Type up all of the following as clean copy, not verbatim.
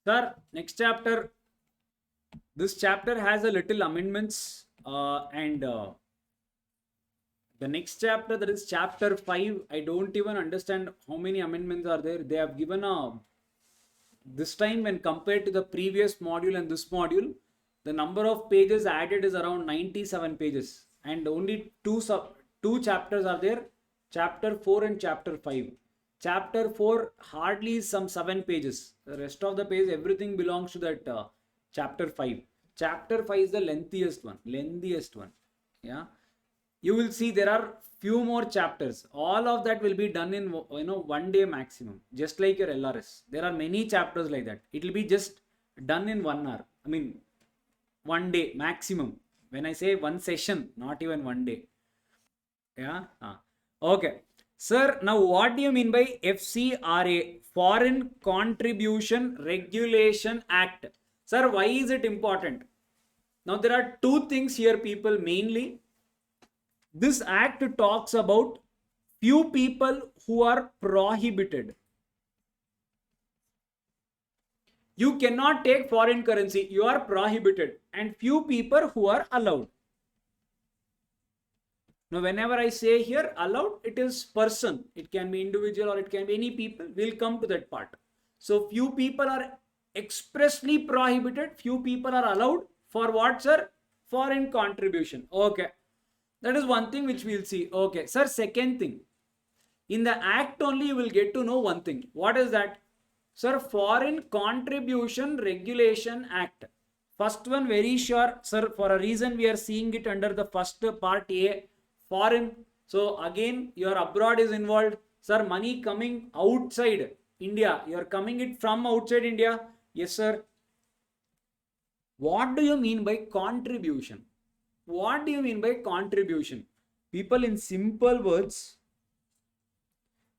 Sir, next chapter. This chapter has a little amendments and the next chapter, that is chapter 5. I don't even understand how many amendments are there. They have given a, this time when compared to the previous module and this module, the number of pages added is around 97 pages and only two chapters are there, chapter 4 and chapter 5. Chapter 4 hardly some 7 pages. The rest of the page, everything belongs to that chapter 5. Chapter 5 is the lengthiest one. Yeah, you will see there are few more chapters. All of that will be done in 1 day maximum, just like your LRS. There are many chapters like that. It will be just done in 1 hour. I mean 1 day maximum. When I say one session, not even 1 day. Yeah. Okay. Sir, now what do you mean by FCRA, Foreign Contribution Regulation Act? Sir, why is it important? Now there are two things here, people, mainly. This act talks about few people who are prohibited. You cannot take foreign currency, you are prohibited, and few people who are allowed. Now whenever I say here allowed, it is person, it can be individual or it can be any people. We'll come to that part. So few people are expressly prohibited, few people are allowed. For what, sir? Foreign contribution. Okay, that is one thing which we'll see. Okay, sir, second thing, in the act only you will get to know one thing. What is that? Sir, Foreign Contribution Regulation Act. First one, very sure, sir, for a reason we are seeing it under the first part A, foreign. So again, your abroad is involved. Sir, money coming outside India, you are coming it from outside India. Yes, sir. What do you mean by contribution? What do you mean by contribution? People, in simple words,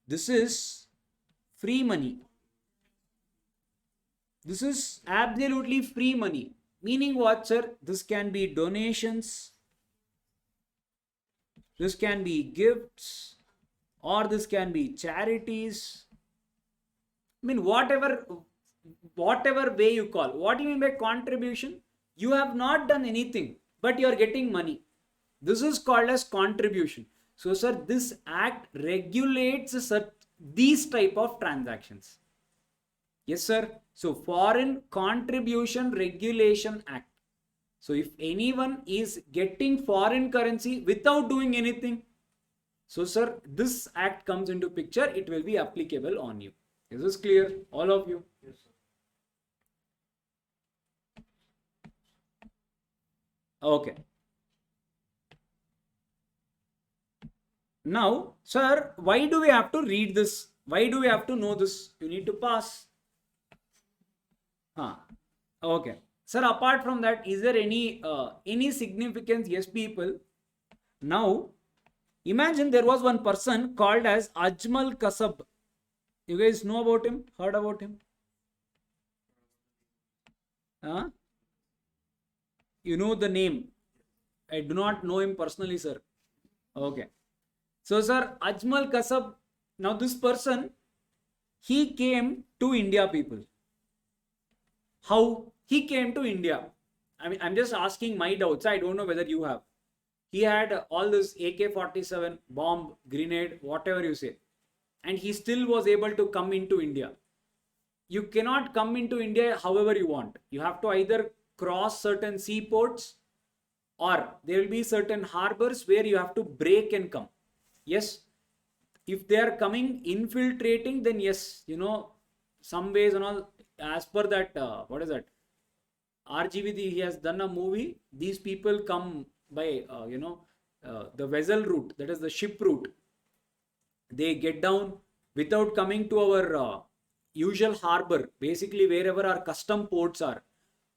this is free money. This is absolutely free money. Meaning what, sir? This can be donations, this can be gifts, or this can be charities. I mean, whatever way you call. What do you mean by contribution? You have not done anything, but you are getting money. This is called as contribution. So, sir, this act regulates these type of transactions. Yes, sir. So, Foreign Contribution Regulation Act. So, if anyone is getting foreign currency without doing anything, so, sir, this act comes into picture. It will be applicable on you. Is this clear, all of you? Yes, sir. Okay. Now, sir, why do we have to read this? Why do we have to know this? You need to pass. Okay. Sir, apart from that, is there any significance? Yes, people. Now, imagine there was one person called as Ajmal Kasab. You guys know about him? Heard about him? You know the name. I do not know him personally, sir. Okay. So, sir, Ajmal Kasab, now this person, he came to India, people. How he came to India? I mean, I'm just asking my doubts. I don't know whether you have. He had all this AK-47, bomb, grenade, whatever you say. And he still was able to come into India. You cannot come into India however you want. You have to either cross certain seaports or there will be certain harbors where you have to break and come. Yes. If they are coming infiltrating, then yes, some ways and all, as per that, what is that? RGV, he has done a movie. These people come by, the vessel route, that is the ship route. They get down without coming to our usual harbor, basically wherever our custom ports are.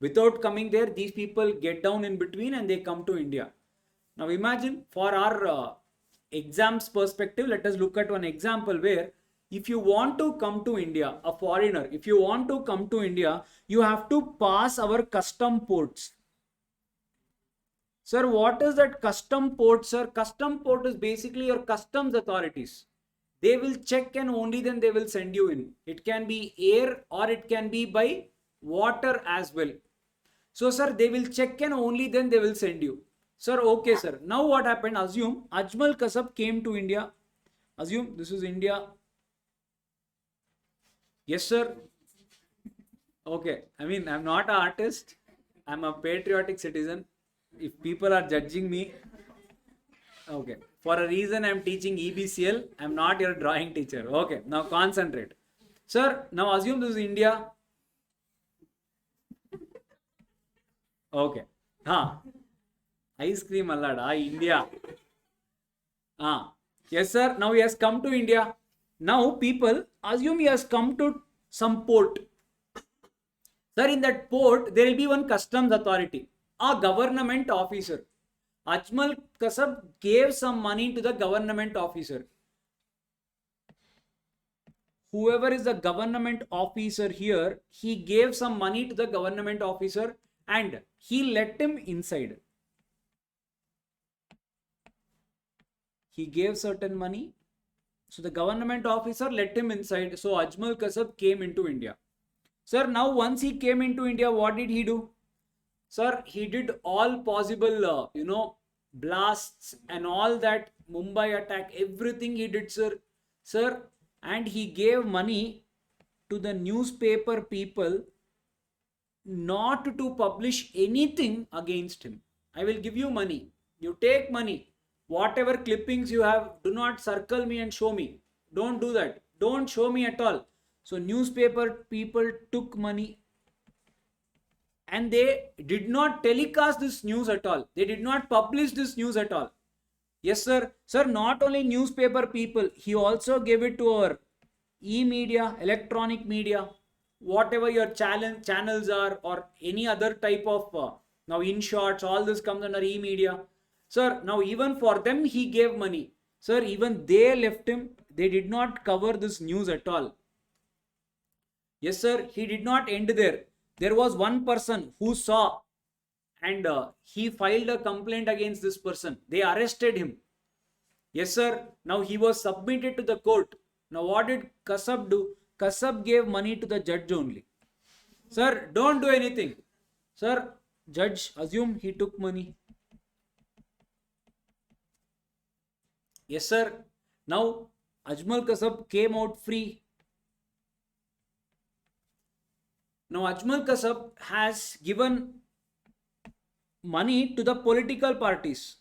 Without coming there, these people get down in between and they come to India. Now imagine, for our exams perspective, let us look at one example where if you want to come to India, a foreigner, if you want to come to India, you have to pass our custom ports. Sir, what is that custom port, sir? Custom port is basically your customs authorities. They will check and only then they will send you in. It can be air or it can be by water as well. So sir, they will check and only then they will send you. Sir, okay sir. Now what happened? Assume Ajmal Kasab came to India. Assume this is India. Yes sir. Okay. I mean, I'm not an artist. I'm a patriotic citizen. If people are judging me, okay. For a reason, I'm teaching EBCL. I'm not your drawing teacher. Okay. Now concentrate. Sir, now assume this is India. Okay. Ice cream allada, India. Yes, sir. Now he has come to India. Now people assume he has come to some port. Sir, in that port, there will be one customs authority, a government officer. Ajmal Kasab gave some money to the government officer. Whoever is the government officer here, he gave some money to the government officer and he let him inside. He gave certain money. So the government officer let him inside. So Ajmal Kasab came into India. Sir, now once he came into India, what did he do? Sir, he did all possible, blasts and all that, Mumbai attack, everything he did, sir. Sir, and he gave money to the newspaper people not to publish anything against him. I will give you money. You take money. Whatever clippings you have, do not circle me and show me. Don't do that. Don't show me at all. So newspaper people took money and they did not telecast this news at all. They did not publish this news at all. Yes, sir. Sir, not only newspaper people, he also gave it to our e-media, electronic media, whatever your channels are or any other type of, now in shorts, all this comes under e-media. Sir, now even for them he gave money. Sir, even they left him. They did not cover this news at all. Yes, sir, he did not end there. There was one person who saw and he filed a complaint against this person. They arrested him. Yes, sir. Now he was submitted to the court. Now what did Kasab do? Kasab gave money to the judge only. Sir, don't do anything. Sir, judge, assume he took money. Yes, sir. Now Ajmal Kasab came out free. Now Ajmal Kasab has given money to the political parties.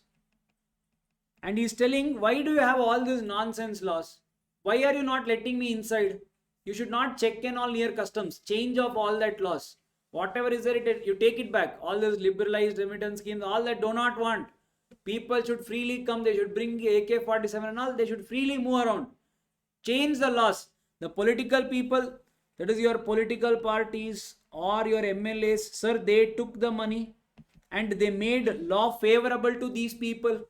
And he is telling, why do you have all these nonsense laws? Why are you not letting me inside? You should not check in all near customs. Change of all that laws. Whatever is there, you take it back. All those liberalized remittance schemes, all that do not want. People should freely come. They should bring AK-47 and all. They should freely move around. Change the laws. The political people, that is your political parties or your MLAs, sir, they took the money and they made law favorable to these people.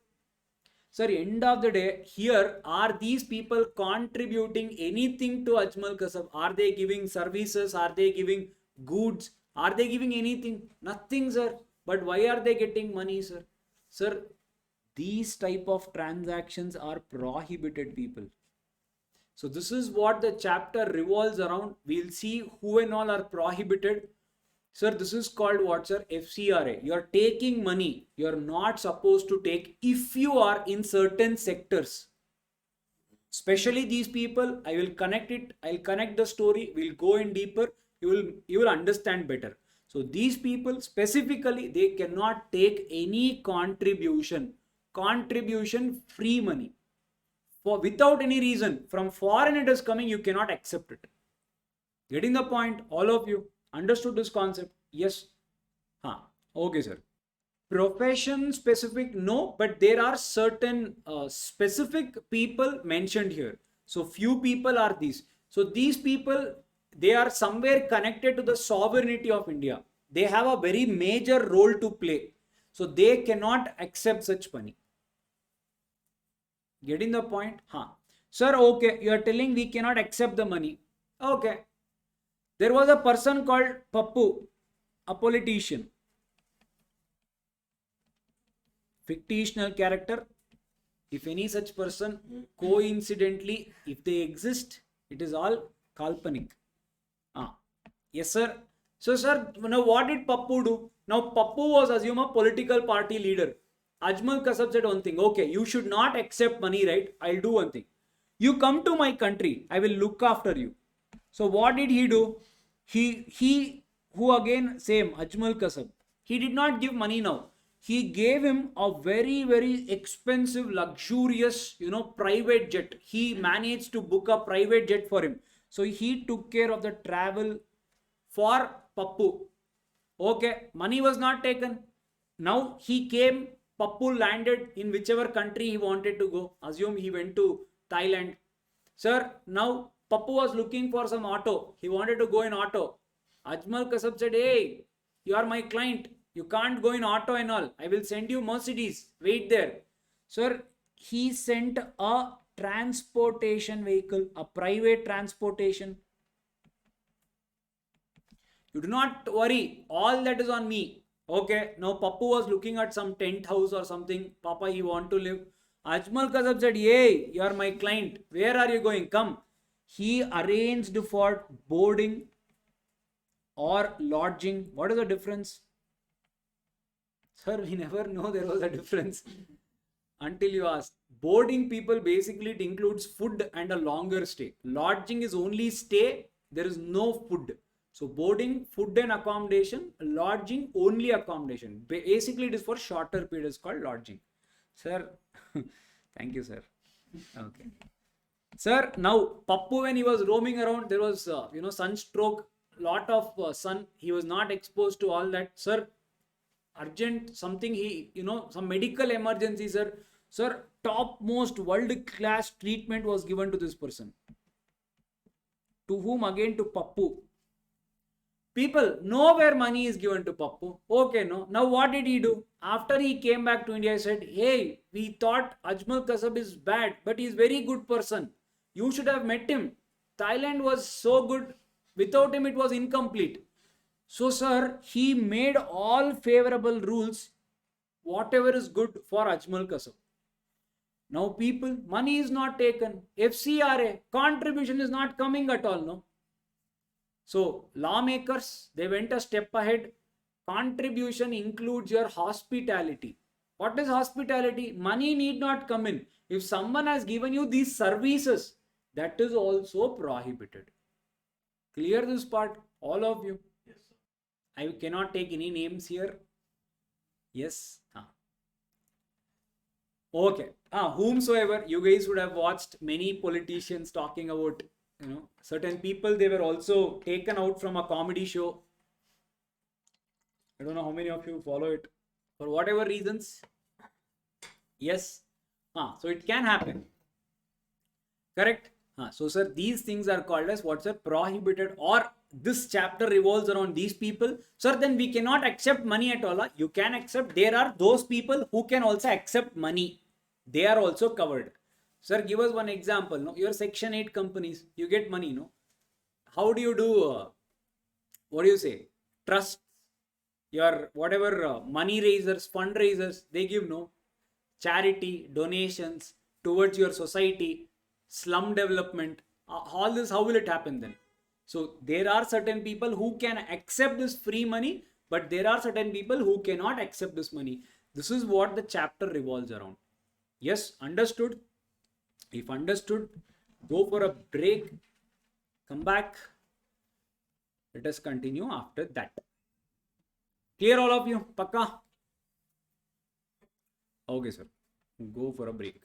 Sir, end of the day, here, are these people contributing anything to Ajmal Kasab? Are they giving services? Are they giving goods? Are they giving anything? Nothing, sir. But why are they getting money, sir? Sir, these type of transactions are prohibited, people. So this is what the chapter revolves around. We'll see who and all are prohibited. Sir, this is called what, sir? FCRA. You're taking money. You're not supposed to take if you are in certain sectors. Especially these people, I will connect it. I'll connect the story. We'll go in deeper. You will understand better. So these people specifically, they cannot take any contribution. Contribution free money. For without any reason. From foreign it is coming, you cannot accept it. Getting the point, all of you? Understood this concept? Yes. Okay, sir. Profession specific, no, but there are certain specific people mentioned here. So few people are these. So these people, they are somewhere connected to the sovereignty of India. They have a very major role to play. So they cannot accept such money. Getting the point? Sir, okay, you are telling we cannot accept the money. Okay. There was a person called Pappu, a politician. Fictional character. If any such person, coincidentally, if they exist, it is all kalpanik. Yes, sir. So, sir, now what did Pappu do? Now, Pappu was assume a political party leader. Ajmal Kasab said one thing, okay, you should not accept money, right? I'll do one thing. You come to my country, I will look after you. So what did he do? He who again same Ajmal Kasab, he did not give money now. He gave him a very, very expensive, luxurious, private jet. He managed to book a private jet for him. So he took care of the travel for Pappu. Okay, money was not taken. Now he came, Pappu landed in whichever country he wanted to go. Assume he went to Thailand. Sir, now Pappu was looking for some auto. He wanted to go in auto. Ajmal Kasab said, hey, you are my client. You can't go in auto and all. I will send you Mercedes. Wait there. Sir, he sent a transportation vehicle, a private transportation. You do not worry. All that is on me. Okay. Now Pappu was looking at some tent house or something. Papa, he want to live. Ajmal Kasab said, hey, you are my client. Where are you going? Come. He arranged for boarding or lodging. What is the difference? Sir, we never know there was a difference until you ask. Boarding people, basically it includes food and a longer stay. Lodging is only stay. There is no food. So boarding, food and accommodation. Lodging, only accommodation. Basically it is for shorter period. It's called lodging. Sir, thank you, sir. Okay. Sir, now Pappu, when he was roaming around, there was, sunstroke, lot of sun. He was not exposed to all that. Sir, urgent something, some medical emergency, sir. Sir, topmost world-class treatment was given to this person. To whom? Again to Pappu. People know where money is given to Pappu. Okay, no. Now what did he do? After he came back to India, he said, hey, we thought Ajmal Kasab is bad, but he's very good person. You should have met him. Thailand was so good. Without him, it was incomplete. So, sir, he made all favorable rules, whatever is good for Ajmal Kasab. Now, people, money is not taken. FCRA, contribution is not coming at all, no? So, lawmakers, they went a step ahead. Contribution includes your hospitality. What is hospitality? Money need not come in. If someone has given you these services, that is also prohibited. Clear this part, all of you? Yes, sir. I cannot take any names here. Yes. Okay. Whomsoever, you guys would have watched many politicians talking about, certain people, they were also taken out from a comedy show. I don't know how many of you follow it. For whatever reasons. Yes. So it can happen. Correct? So, sir, these things are called as what's a prohibited, or this chapter revolves around these people. Sir, then we cannot accept money at all. You can accept. There are those people who can also accept money. They are also covered. Sir, give us one example. No, your Section 8 companies, you get money. No, how do you do? What do you say? Trusts, your whatever money raisers, fundraisers, they give no charity, donations towards your society. Slum development, all this, how will it happen then? So there are certain people who can accept this free money, but there are certain people who cannot accept this money. This is what the chapter revolves around. Yes, understood? If understood, go for a break, come back. Let us continue after that. Clear all of you? Pakka? Okay, sir. Go for a break.